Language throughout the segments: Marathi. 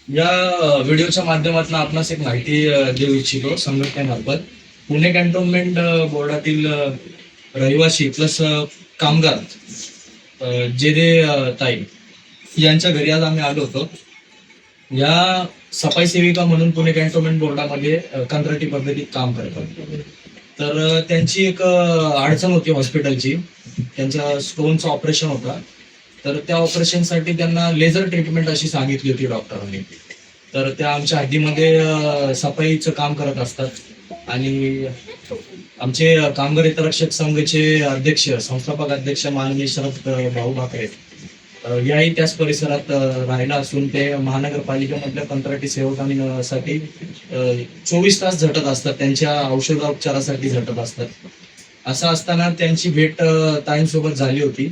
या व्हिडिओच्या माध्यमातून आपणास एक माहिती देऊ इच्छितो संघटनेमार्फत. पुणे कॅन्टोन्मेंट बोर्डातील रहिवासी प्लस कामगार जे दे ताई यांच्या घरी आज आम्ही आलो होतो. या सफाई सेविका म्हणून पुणे कॅन्टोन्मेंट बोर्डामध्ये कंत्राटी पद्धतीत काम करतात. तर त्यांची एक अडचण होती हॉस्पिटलची. त्यांचा स्टोनचं ऑपरेशन होता. तर त्या ऑपरेशनसाठी त्यांना लेझर ट्रीटमेंट अशी सांगितली होती डॉक्टरांनी. तर त्या आमच्या हद्दीमध्ये सफाईचं काम करत असतात आणि आमचे कामगार हितरक्षक संघाचे अध्यक्ष संस्थापक अध्यक्ष माननीय शरद भाऊ भाकरे याही त्याच परिसरात राहिला असून ते महानगरपालिकेमधल्या कंत्राटी सेवकांसाठी 24 तास झटत असतात, त्यांच्या औषधोपचारासाठी झटत असतात. असं असताना त्यांची भेट ताईंसोबत झाली होती.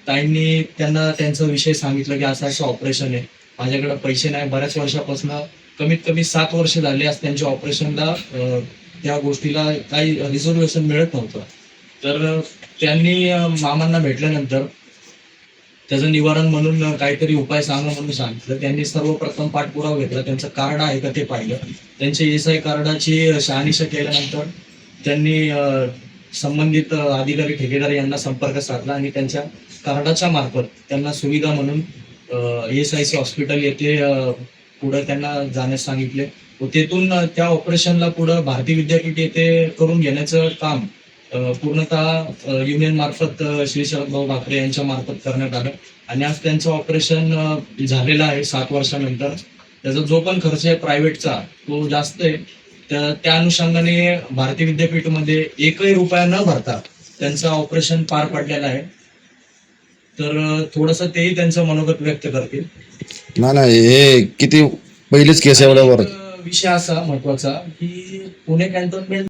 ताईंनी त्यांना त्यांचा विषय सांगितलं की असं ऑपरेशन आहे, माझ्याकडे पैसे नाही, बऱ्याच वर्षापासून कमीत कमी 7 वर्ष झाले आज त्यांच्या ऑपरेशनला त्या गोष्टीला काही रिझर्वेशन मिळत नव्हतं. तर त्यांनी मामांना भेटल्यानंतर त्याचं निवारण म्हणून काहीतरी उपाय सांगा म्हणून सांगितलं. त्यांनी सर्वप्रथम पाठपुरावा घेतला, त्यांचं कार्ड आहे का ते पाहिलं. त्यांच्या ESI कार्डाची शहानिशा केल्यानंतर त्यांनी संबंधित अधिकारी ठेकेदार यांना संपर्क साधला आणि त्यांच्या कार्डाच्या मार्फत त्यांना सुविधा म्हणून ESIC हॉस्पिटल येथे पुढे त्यांना जाण्यास सांगितले. तेथून त्या ऑपरेशनला पुढे भारती विद्यापीठ येथे करून घेण्याचं काम पूर्णतः युनियन मार्फत श्री शरद भाऊ भाकरे यांच्या मार्फत करण्यात आलं आणि आज त्यांचं ऑपरेशन झालेलं आहे 7 वर्षानंतर. त्याचा जो पण खर्च आहे प्रायव्हेटचा तो जास्त आहे. त्या अनुषंगाने भारती विद्यापीठमध्ये एकही रुपया न भरता त्यांचं ऑपरेशन पार पडलेलं आहे. तर थोडंसं तेही त्यांचं मनोगत व्यक्त करतील. नाही हे किती पहिलीच केस एवढ्यावर विषय असा महत्वाचा की पुणे कॅन्टोन्मेंट